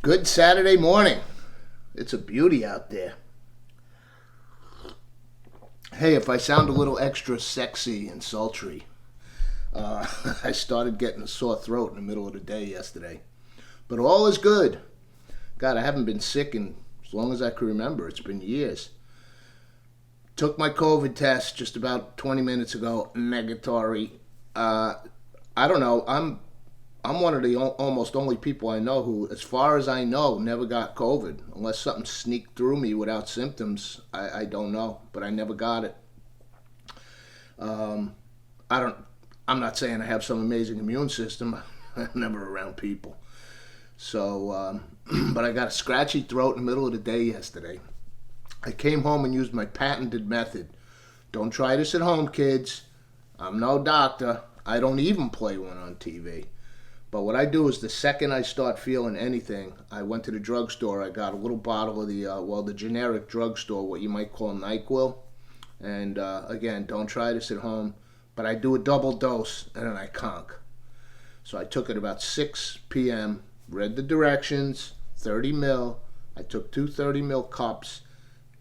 Good Saturday morning. It's a beauty out there. Hey, if I sound a little extra sexy and sultry, I started getting a sore throat in the middle of the day yesterday. But all is good. God, I haven't been sick in as long as I can remember. It's been years. Took my COVID test just about 20 minutes ago. Negatory. I don't know. I'm one of the almost only people I know who, as far as I know, never got COVID. Unless something sneaked through me without symptoms, I don't know. But I never got it. I don't. I'm not saying I have some amazing immune system. I'm never around people. So, but I got a scratchy throat in the middle of the day yesterday. I came home and used my patented method. Don't try this at home, kids. I'm no doctor. I don't even play one on TV. But what I do is the second I start feeling anything, I went to the drugstore. I got a little bottle of the generic drugstore, what you might call NyQuil. And again, don't try this at home. But I do a double dose and then I conk. So I took it about 6 p.m., read the directions, 30 mil. I took two 30 mil cups.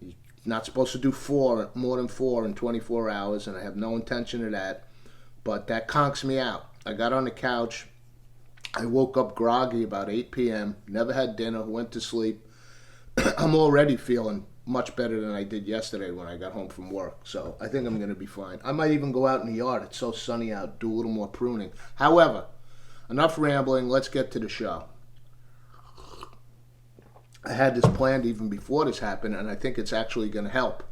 You're not supposed to do more than four in 24 hours, and I have no intention of that. But that conks me out. I got on the couch. I woke up groggy about 8 p.m., never had dinner, went to sleep. I'm already feeling much better than I did yesterday when I got home from work. So I think I'm going to be fine. I might even go out in the yard. It's so sunny out, do a little more pruning. However, enough rambling. Let's get to the show. I had this planned even before this happened, and I think it's actually going to help.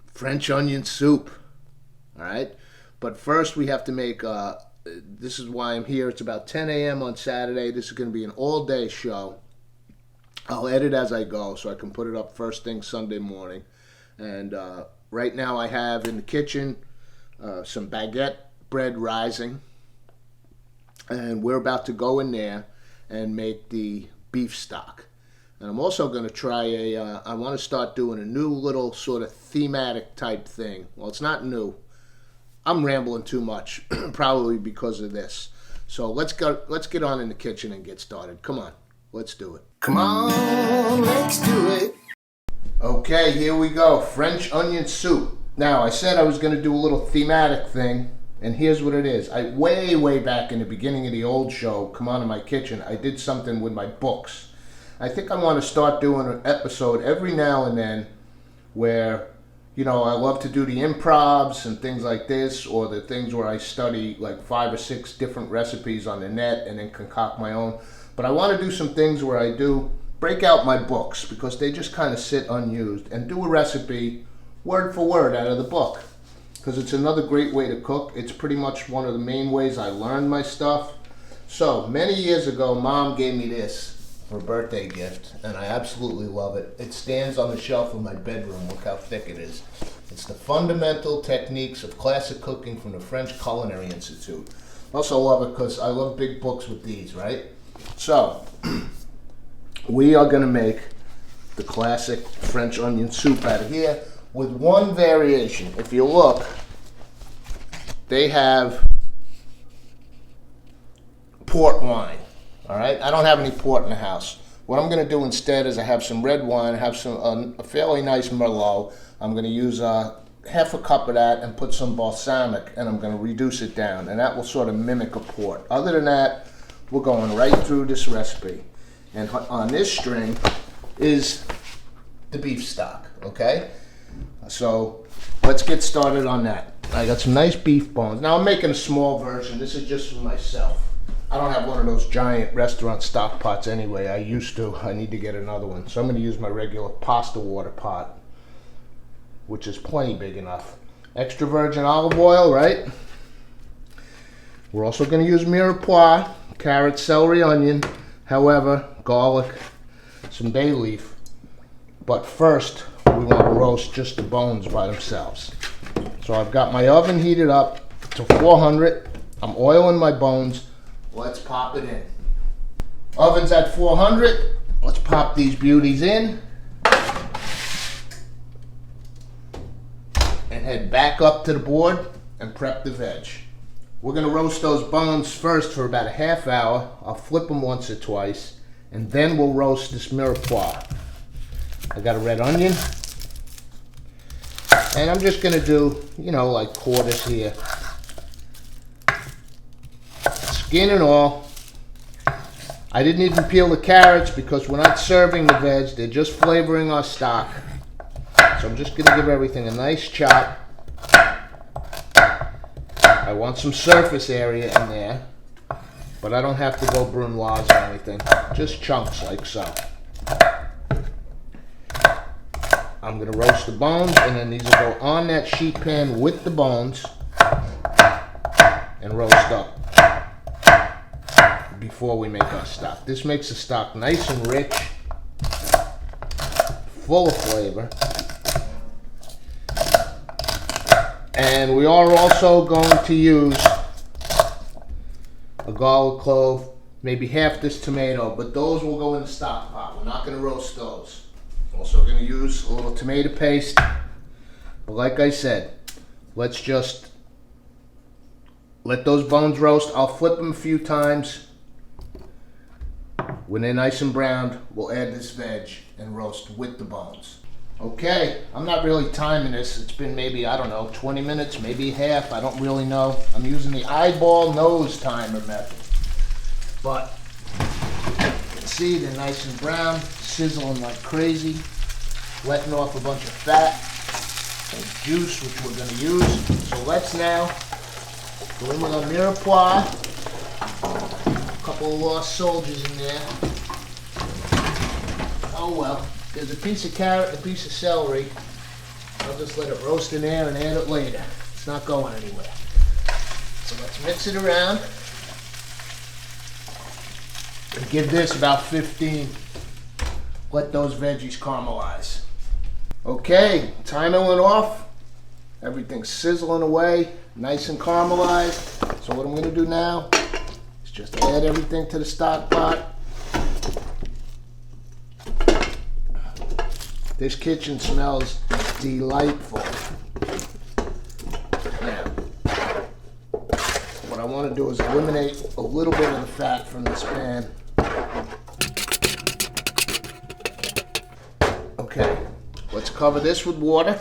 French onion soup. All right? But first we have to make... this is why I'm here. It's about 10 a.m. on Saturday. This is going to be an all-day show. I'll edit as I go so I can put it up first thing Sunday morning. And right now I have in the kitchen some baguette bread rising. And we're about to go in there and make the beef stock. And I'm also going to try I want to start doing a new little sort of thematic type thing. Well, it's not new. I'm rambling too much, probably because of this. So let's get on in the kitchen and get started. Come on, let's do it. Come on, let's do it. Okay, here we go. French onion soup. Now, I said I was going to do a little thematic thing, and here's what it is. Way back in the beginning of the old show, Come On in My Kitchen, I did something with my books. I think I want to start doing an episode every now and then where... I love to do the improvs and things like this, or the things where I study like 5 or 6 different recipes on the net and then concoct my own. But I want to do some things where I do break out my books because they just kind of sit unused and do a recipe word for word out of the book. Because it's another great way to cook. It's pretty much one of the main ways I learned my stuff. So many years ago, Mom gave me this for a birthday gift, and I absolutely love it. It stands on the shelf of my bedroom. Look how thick it is. It's the Fundamental Techniques of Classic Cooking from the French Culinary Institute. Also love it because I love big books with these, right? So, we are going to make the classic French onion soup out of here with one variation. If you look, they have port wine. All right, I don't have any port in the house. What I'm going to do instead is I have some red wine, I have some a fairly nice Merlot. I'm going to use half a cup of that and put some balsamic, and I'm going to reduce it down, and that will sort of mimic a port. Other than that, we're going right through this recipe. And on this string is the beef stock, okay? So let's get started on that. I got some nice beef bones. Now I'm making a small version. This is just for myself. I don't have one of those giant restaurant stock pots anyway. I used to. I need to get another one. So I'm going to use my regular pasta water pot, which is plenty big enough. Extra virgin olive oil, right? We're also going to use mirepoix, carrot, celery, onion, however, garlic, some bay leaf. But first, we want to roast just the bones by themselves. So I've got my oven heated up to 400. I'm oiling my bones. Let's pop it in. Oven's at 400. Let's pop these beauties in. And head back up to the board and prep the veg. We're going to roast those bones first for about a half hour. I'll flip them once or twice, and then we'll roast this mirepoix. I got a red onion, and I'm just going to do, you know, like quarters here. Skin and all. I didn't even peel the carrots because we're not serving the veg. They're just flavoring our stock. So I'm just going to give everything a nice chop. I want some surface area in there, but I don't have to go brunoise or anything. Just chunks like so. I'm going to roast the bones, and then these will go on that sheet pan with the bones and roast up before we make our stock. This makes the stock nice and rich, full of flavor. And we are also going to use a garlic clove, maybe half this tomato, but those will go in the stock pot. We're not going to roast those. Also going to use a little tomato paste. But like I said, let's just let those bones roast. I'll flip them a few times. When they're nice and browned, we'll add this veg and roast with the bones. Okay, I'm not really timing this. It's been maybe, I don't know, 20 minutes, maybe half. I don't really know. I'm using the eyeball nose timer method. But you can see they're nice and brown, sizzling like crazy, letting off a bunch of fat and juice, which we're going to use. So let's now go in with our mirepoix. A couple of lost soldiers in there. Oh well. There's a piece of carrot and a piece of celery. I'll just let it roast in there and add it later. It's not going anywhere. So let's mix it around. And give this about 15. Let those veggies caramelize. Okay, timer went off. Everything's sizzling away, nice and caramelized. So what I'm going to do now is just add everything to the stock pot. This kitchen smells delightful. Now, what I want to do is eliminate a little bit of the fat from this pan. Okay, let's cover this with water.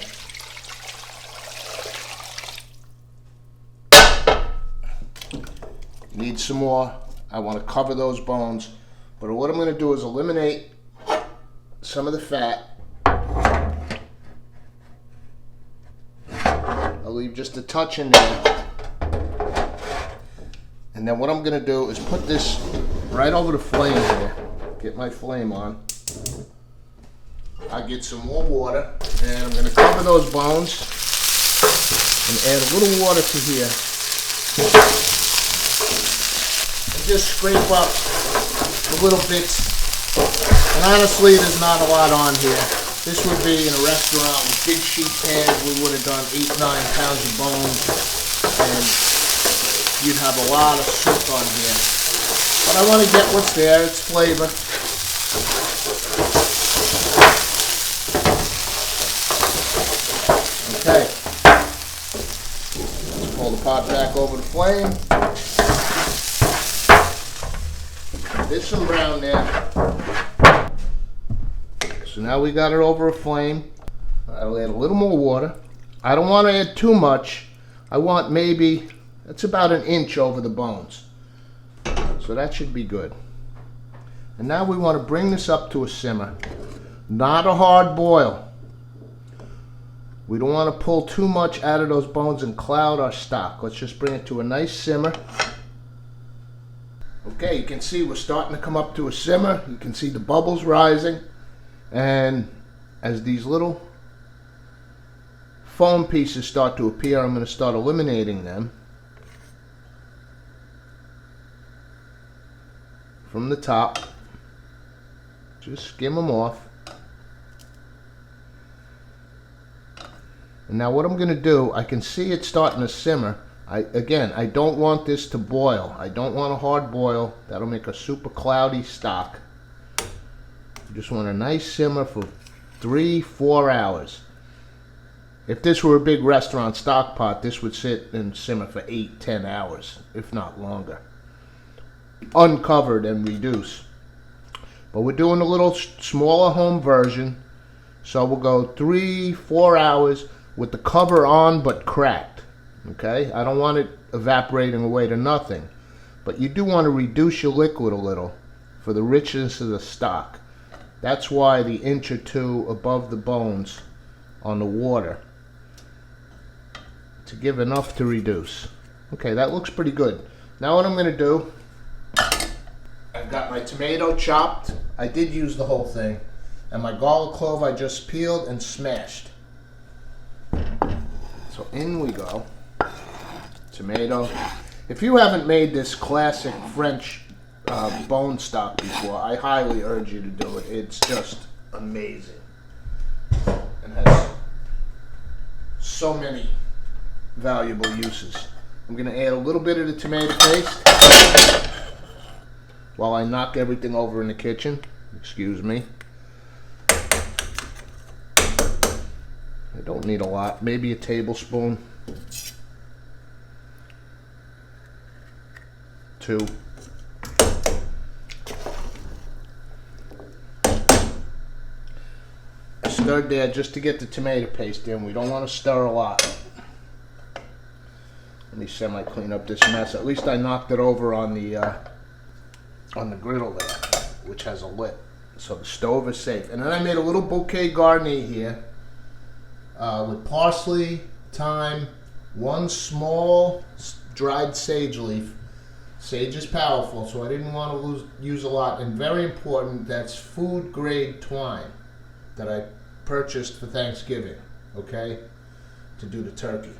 Need some more. I want to cover those bones. But what I'm going to do is eliminate some of the fat. I'll leave just a touch in there. And then what I'm going to do is put this right over the flame here. Get my flame on. I'll get some more water. And I'm going to cover those bones and add a little water to here. And just scrape up the little bits. And honestly, there's not a lot on here. This would be in a restaurant with big sheet pans. We would have done 8-9 pounds of bones, and you'd have a lot of soup on here. But I want to get what's there, it's flavor. Okay. Let's pull the pot back over the flame. There's some brown there. So now we got it over a flame. I'll add a little more water. I don't want to add too much. I want maybe, that's about 1 inch over the bones. So that should be good. And now we want to bring this up to a simmer. Not a hard boil. We don't want to pull too much out of those bones and cloud our stock. Let's just bring it to a nice simmer. Okay, you can see we're starting to come up to a simmer. You can see the bubbles rising. And as these little foam pieces start to appear, I'm going to start eliminating them from the top. Just skim them off. And now what I'm going to do, I can see it starting to simmer. Again, I don't want this to boil. I don't want a hard boil. That'll make a super cloudy stock. Just want a nice simmer for 3-4 hours. If this were a big restaurant stock pot, this would sit and simmer for 8-10 hours, if not longer. Uncovered and reduce. But we're doing a little smaller home version. So we'll go 3-4 hours with the cover on but cracked. Okay? I don't want it evaporating away to nothing. But you do want to reduce your liquid a little for the richness of the stock. That's why the inch or two above the bones on the water, to give enough to reduce. Okay, that looks pretty good. Now what I'm going to do, I've got my tomato chopped. I did use the whole thing. And my garlic clove I just peeled and smashed. So in we go. Tomato. If you haven't made this classic French bone stock before, I highly urge you to do it. It's just amazing. And has so many valuable uses. I'm going to add a little bit of the tomato paste while I knock everything over in the kitchen. Excuse me. I don't need a lot, maybe a tablespoon. 2. I stirred there just to get the tomato paste in. We don't want to stir a lot. Let me semi-clean up this mess. At least I knocked it over on the griddle there, which has a lid, so the stove is safe. And then I made a little bouquet garni here with parsley, thyme, 1 small dried sage leaf. Sage is powerful, so I didn't want to use a lot. And very important, that's food grade twine that I purchased for Thanksgiving, okay, to do the turkey.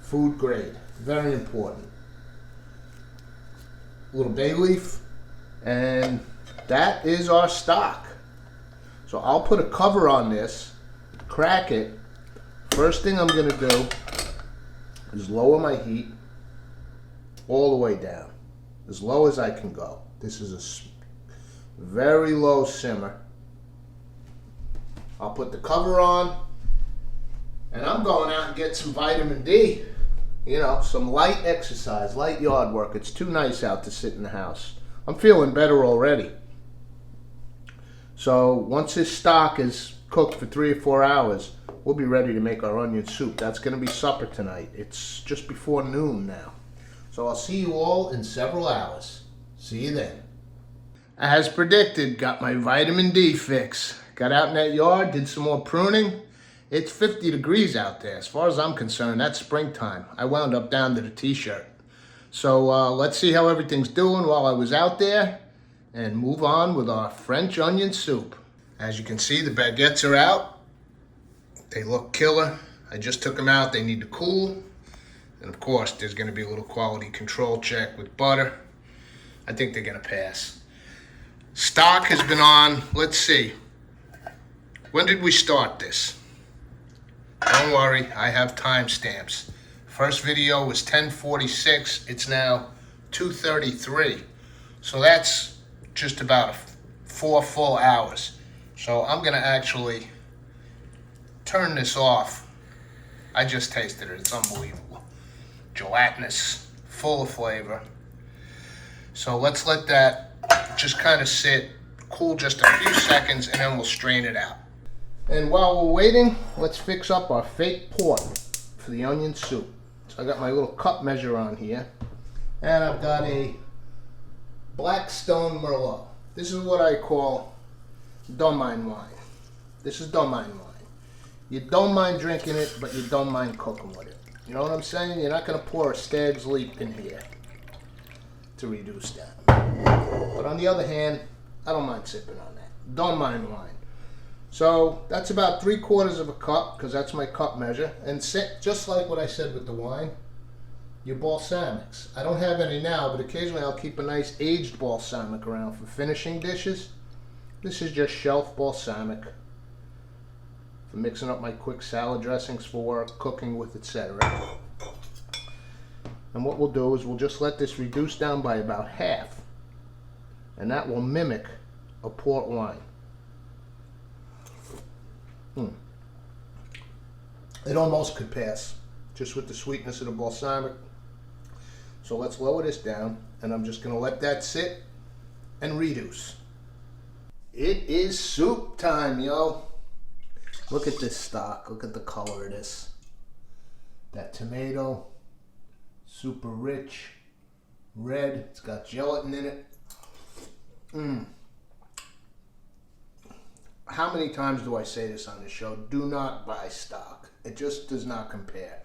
Food grade, very important. A little bay leaf, and that is our stock. So I'll put a cover on this, crack it. First thing I'm going to do is lower my heat all the way down, as low as I can go. This is a very low simmer. I'll put the cover on, and I'm going out and get some vitamin D. You know, some light exercise, light yard work. It's too nice out to sit in the house. I'm feeling better already. So once this stock is cooked for 3 or 4 hours, we'll be ready to make our onion soup. That's going to be supper tonight. It's just before noon now. So I'll see you all in several hours. See you then. As predicted, got my vitamin D fix. Got out in that yard, did some more pruning. It's 50 degrees out there. As far as I'm concerned, that's springtime. I wound up down to the t-shirt. So let's see how everything's doing while I was out there and move on with our French onion soup. As you can see, the baguettes are out. They look killer. I just took them out. They need to cool. And of course, there's going to be a little quality control check with butter. I think they're going to pass. Stock has been on, let's see. When did we start this? Don't worry, I have timestamps. First video was 10:46. It's now 2:33. So that's just about 4 full hours. So I'm going to actually turn this off. I just tasted it. It's unbelievable. Gelatinous, full of flavor. So let's let that just kind of sit, cool just a few seconds, and then we'll strain it out. And while we're waiting, let's fix up our fake port for the onion soup. So I got my little cup measure on here, and I've got a Blackstone Merlot. This is what I call domaine wine. This is domaine wine. You don't mind drinking it, but you don't mind cooking with it. You know what I'm saying? You're not going to pour a Stag's Leap in here to reduce that. But on the other hand, I don't mind sipping on that. Domaine wine. So that's about 3/4 of a cup, because that's my cup measure. And just like what I said with the wine, your balsamics. I don't have any now, but occasionally I'll keep a nice aged balsamic around for finishing dishes. This is just shelf balsamic for mixing up my quick salad dressings for work, cooking with, etc. And what we'll do is we'll just let this reduce down by about half, and that will mimic a port wine. It almost could pass, just with the sweetness of the balsamic. So let's lower this down, and I'm just going to let that sit and reduce. It is soup time, yo. Look at this stock. Look at the color of this. That tomato, super rich, red. It's got gelatin in it. How many times do I say this on the show? Do not buy stock. It just does not compare.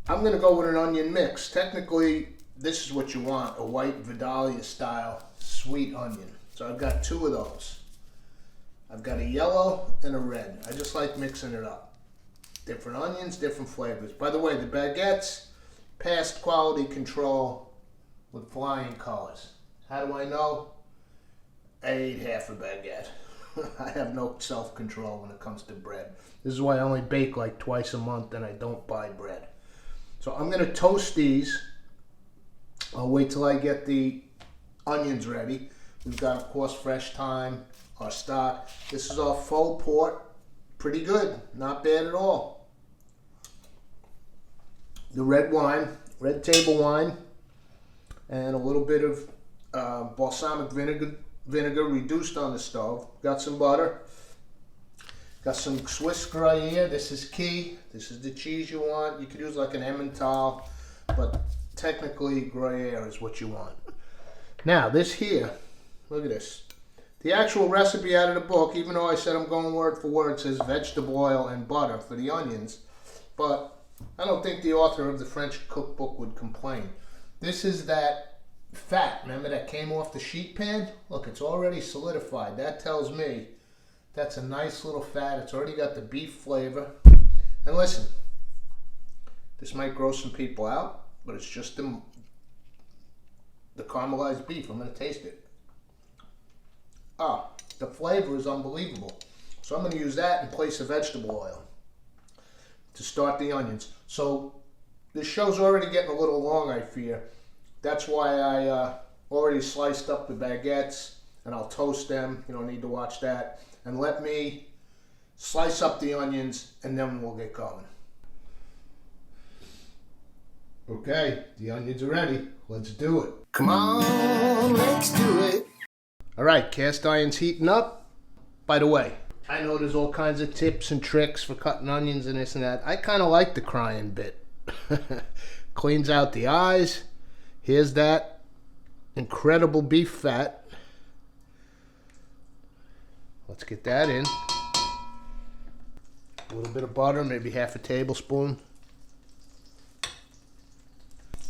I'm going to go with an onion mix. Technically, this is what you want, a white Vidalia style sweet onion. So I've got two of those. I've got a yellow and a red. I just like mixing it up. Different onions, different flavors. By the way, the baguettes passed quality control with flying colors. How do I know? I ate half a baguette. I have no self-control when it comes to bread. This is why I only bake like twice a month and I don't buy bread. So I'm going to toast these. I'll wait till I get the onions ready. We've got, of course, fresh thyme, our stock. This is our faux port. Pretty good. Not bad at all. The red wine, red table wine, and a little bit of balsamic vinegar reduced on the stove. Got some butter. Got some Swiss Gruyere. This is key. This is the cheese you want. You could use like an Emmental, but technically Gruyere is what you want. Now this here, look at this. The actual recipe out of the book, even though I said I'm going word for word, says vegetable oil and butter for the onions, but I don't think the author of the French cookbook would complain. This is that fat, remember, that came off the sheet pan? Look, it's already solidified. That tells me that's a nice little fat. It's already got the beef flavor. And listen, this might gross some people out, but it's just the caramelized beef. I'm going to taste it. Ah, the flavor is unbelievable. So I'm going to use that in place of vegetable oil to start the onions. So this show's already getting a little long, I fear. That's why I already sliced up the baguettes, and I'll toast them. You don't need to watch that. And let me slice up the onions, and then we'll get going. Okay, the onions are ready. Let's do it. Come on, let's do it. All right, cast iron's heating up. By the way, I know there's all kinds of tips and tricks for cutting onions and this and that. I kind of like the crying bit. Cleans out the eyes. Here's that incredible beef fat. Let's get that in. A little bit of butter, maybe half a tablespoon.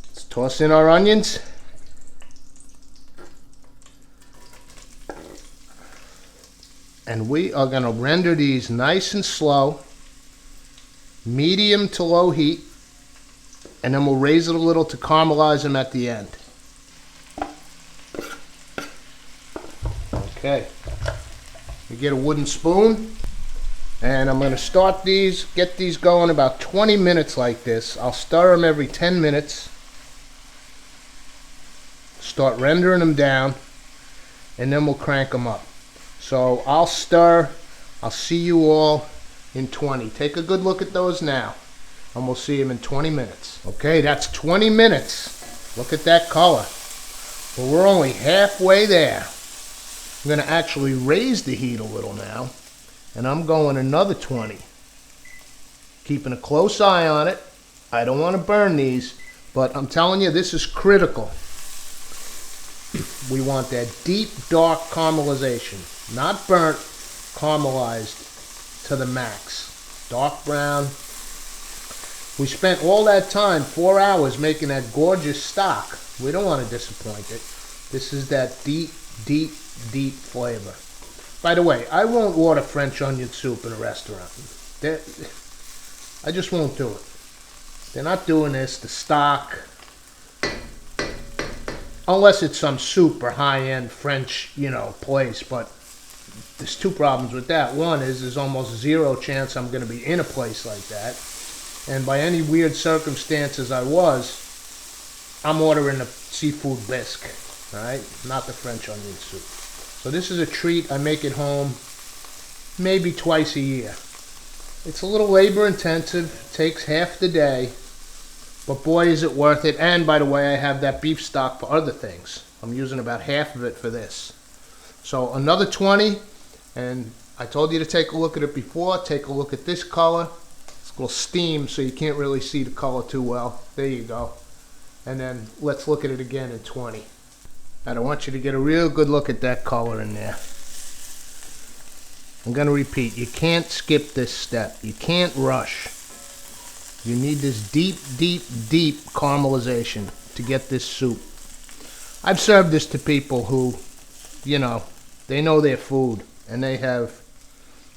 Let's toss in our onions. And we are going to render these nice and slow, medium to low heat, and then we'll raise it a little to caramelize them at the end. Okay. You get a wooden spoon, and I'm going to start these, get these going about 20 minutes like this. I'll stir them every 10 minutes. Start rendering them down, and then we'll crank them up. So I'll stir. I'll see you all in 20. Take a good look at those now, and we'll see them in 20 minutes. Okay, that's 20 minutes. Look at that color. But we're only halfway there. I'm going to actually raise the heat a little now, and I'm going another 20. Keeping a close eye on it. I don't want to burn these, but I'm telling you, this is critical. We want that deep, dark caramelization. Not burnt, caramelized to the max. Dark brown. We spent all that time, 4 hours, making that gorgeous stock. We don't want to disappoint it. This is that deep, deep, deep flavor. By the way, I won't order French onion soup in a restaurant. I just won't do it. They're not doing this. The stock, unless it's some super high-end French, place. But there's two problems with that. One is there's almost zero chance I'm going to be in a place like that. And by any weird circumstances I'm ordering a seafood bisque, all right? Not the French onion soup. So this is a treat. I make it home maybe twice a year. It's a little labor intensive, takes half the day, but boy is it worth it. And by the way, I have that beef stock for other things. I'm using about half of it for this. So another 20, and I told you to take a look at it before. Take a look at this color. It's a little steam, so you can't really see the color too well. There you go. And then let's look at it again in 20. And I want you to get a real good look at that color in there. I'm going to repeat, you can't skip this step. You can't rush. You need this deep, deep, deep caramelization to get this soup. I've served this to people who, you know their food, and they have,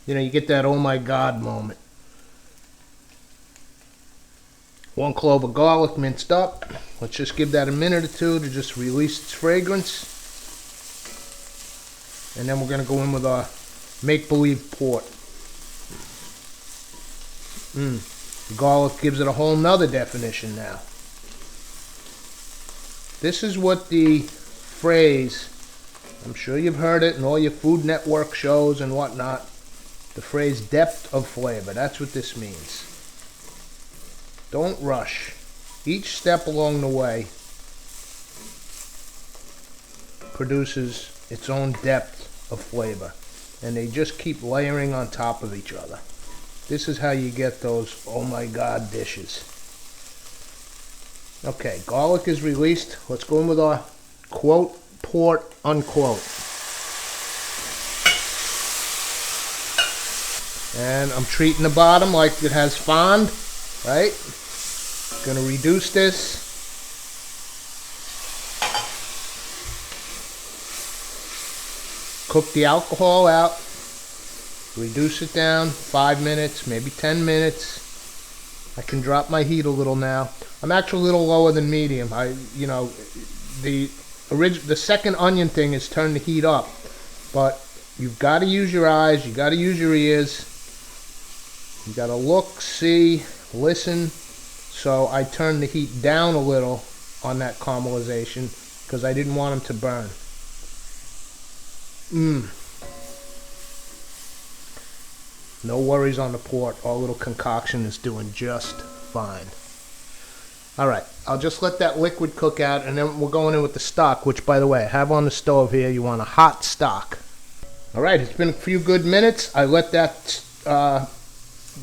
you get that oh my God moment. 1 clove of garlic minced up. Let's just give that a minute or two to just release its fragrance. And then we're going to go in with our make-believe port. The garlic gives it a whole nother definition now. This is what the phrase, I'm sure you've heard it in all your Food Network shows and whatnot, the phrase depth of flavor. That's what this means. Don't rush. Each step along the way produces its own depth of flavor, and they just keep layering on top of each other. This is how you get those oh my God dishes. Okay, garlic is released. Let's go in with our quote, port, unquote. And I'm treating the bottom like it has fond, right? Gonna reduce this. Cook the alcohol out. Reduce it down 5 minutes, maybe 10 minutes. I can drop my heat a little now. I'm actually a little lower than medium. The second onion thing is turn the heat up, but you've got to use your eyes. You got to use your ears. You got to look, see, listen. So I turned the heat down a little on that caramelization because I didn't want them to burn. No worries on the port. Our little concoction is doing just fine. Alright, I'll just let that liquid cook out, and then we're going in with the stock, which, by the way, I have on the stove here. You want a hot stock. Alright, it's been a few good minutes. I let that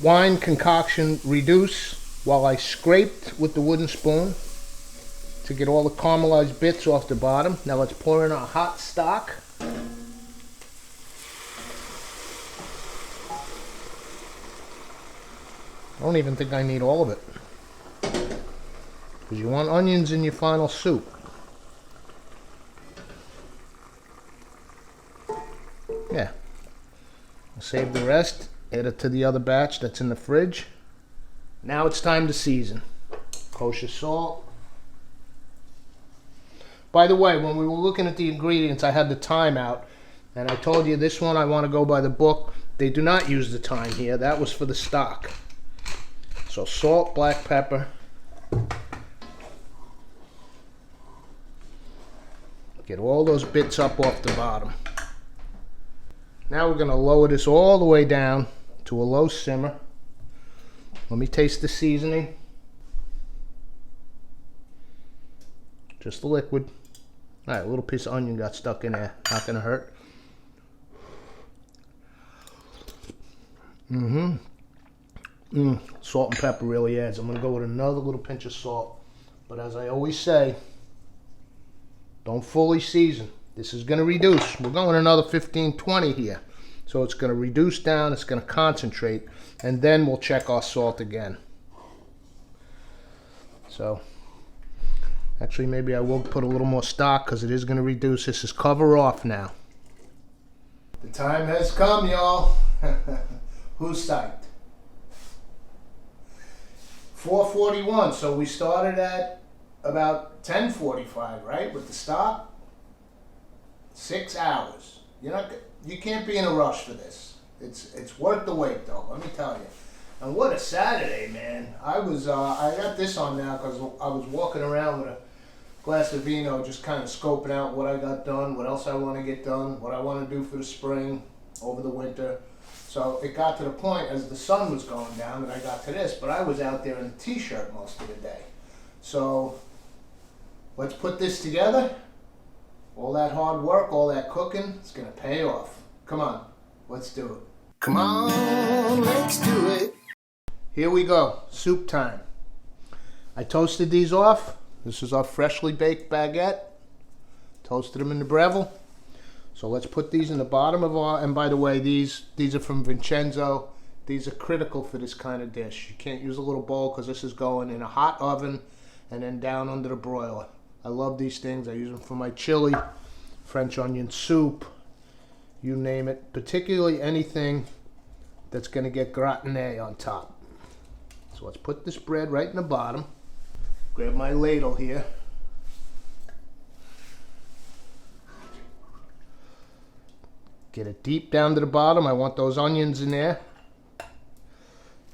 wine concoction reduce while I scraped with the wooden spoon to get all the caramelized bits off the bottom. Now let's pour in our hot stock. I don't even think I need all of it, because you want onions in your final soup. Yeah. I'll save the rest, add it to the other batch that's in the fridge. Now it's time to season. Kosher salt. By the way, when we were looking at the ingredients, I had the time out, and I told you this one I want to go by the book. They do not use the thyme here. That was for the stock. So salt, black pepper. Get all those bits up off the bottom. Now we're going to lower this all the way down to a low simmer. Let me taste the seasoning. Just the liquid. Alright, a little piece of onion got stuck in there. Not going to hurt. Salt and pepper really adds. I'm going to go with another little pinch of salt. But as I always say, don't fully season. This is going to reduce. We're going another 15-20 here. So it's going to reduce down. It's going to concentrate. And then we'll check our salt again. So, actually maybe I will put a little more stock because it is going to reduce. This is cover off now. The time has come, y'all. Who's psyched? 4:41, so we started at about 10:45, right, with the stock? 6 hours. You can't be in a rush for this. It's worth the wait, though. Let me tell you. And what a Saturday, man! I got this on now because I was walking around with a glass of vino, just kind of scoping out what I got done, what else I want to get done, what I want to do for the spring, over the winter. So it got to the point as the sun was going down that I got to this, but I was out there in a t-shirt most of the day. So let's put this together. All that hard work, all that cooking, it's gonna pay off. Come on, let's do it. Come on, let's do it. Here we go, soup time. I toasted these off. This is our freshly baked baguette. Toasted them in the Breville. So let's put these in the bottom of our, and by the way, these are from Vincenzo. These are critical for this kind of dish. You can't use a little bowl because this is going in a hot oven and then down under the broiler. I love these things. I use them for my chili, French onion soup, you name it. Particularly anything that's going to get gratiné on top. So let's put this bread right in the bottom. Grab my ladle here. Get it deep down to the bottom. I want those onions in there.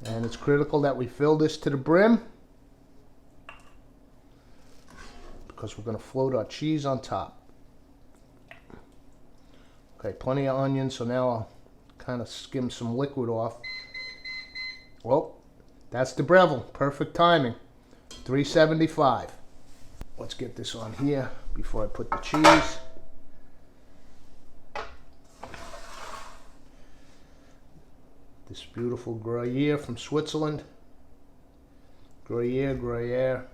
And it's critical that we fill this to the brim, because we're going to float our cheese on top. Okay, plenty of onions, so now I'll kind of skim some liquid off. Well, that's the Breville. Perfect timing. 375. Let's get this on here before I put the cheese. This beautiful Gruyere from Switzerland. Gruyere, Gruyere.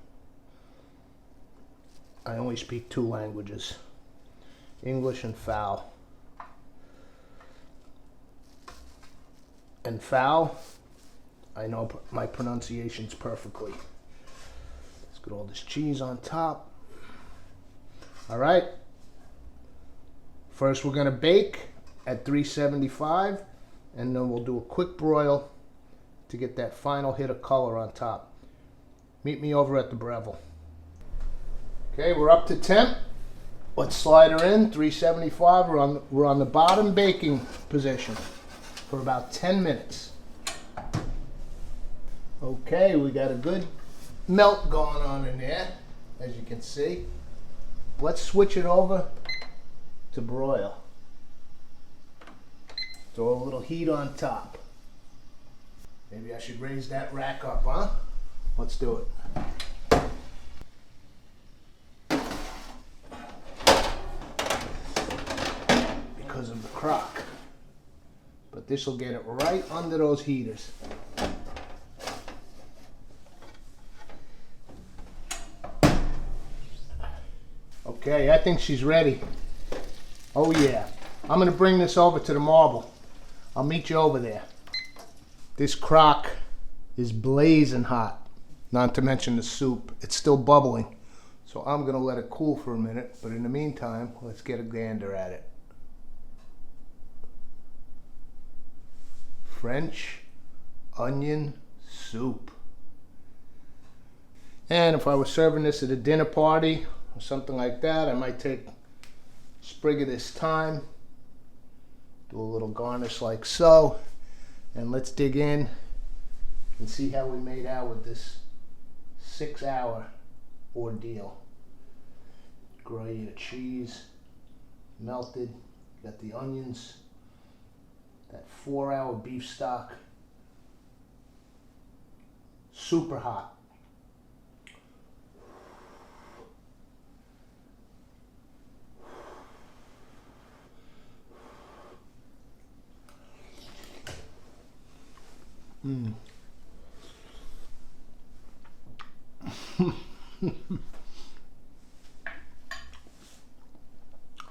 I only speak 2 languages, English and foul. And foul, I know my pronunciations perfectly. Let's get all this cheese on top. All right. First we're gonna bake at 375, and then we'll do a quick broil to get that final hit of color on top. Meet me over at the Breville. Okay, we're up to temp. Let's slide her in, 375. We're on the bottom baking position for about 10 minutes. Okay, we got a good melt going on in there, as you can see. Let's switch it over to broil. Throw a little heat on top. Maybe I should raise that rack up, huh? Let's do it. Because of the crock. But this will get it right under those heaters. Okay, I think she's ready. Oh yeah. I'm gonna bring this over to the marble. I'll meet you over there. This crock is blazing hot. Not to mention the soup. It's still bubbling. So I'm gonna let it cool for a minute, but in the meantime, let's get a gander at it. French onion soup. And if I was serving this at a dinner party or something like that, I might take a sprig of this thyme, do a little garnish like so, and let's dig in and see how we made out with this 6-hour ordeal. Gruyere cheese, melted, got the onions, that 4-hour beef stock, super hot.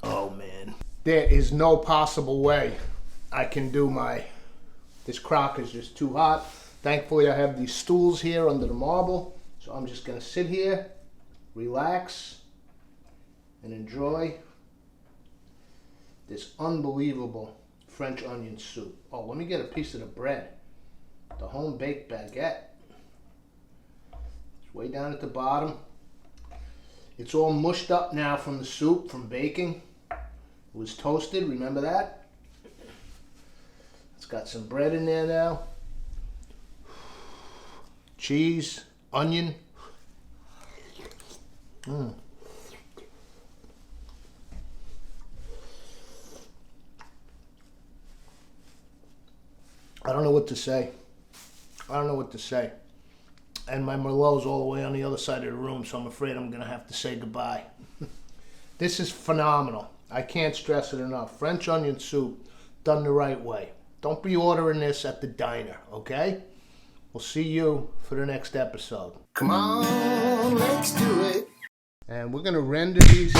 Oh man, there is no possible way I can do this crock is just too hot. Thankfully I have these stools here under the marble, so I'm just gonna sit here, relax, and enjoy this unbelievable French onion soup. Oh, let me get a piece of the bread. The home baked baguette. It's way down at the bottom. It's all mushed up now from the soup, from baking. It was toasted, remember that? It's got some bread in there now. Cheese, onion. I don't know what to say. I don't know what to say. And my Merlot's all the way on the other side of the room, so I'm afraid I'm going to have to say goodbye. This is phenomenal. I can't stress it enough. French onion soup done the right way. Don't be ordering this at the diner, okay? We'll see you for the next episode. Come on, let's do it. And we're going to render these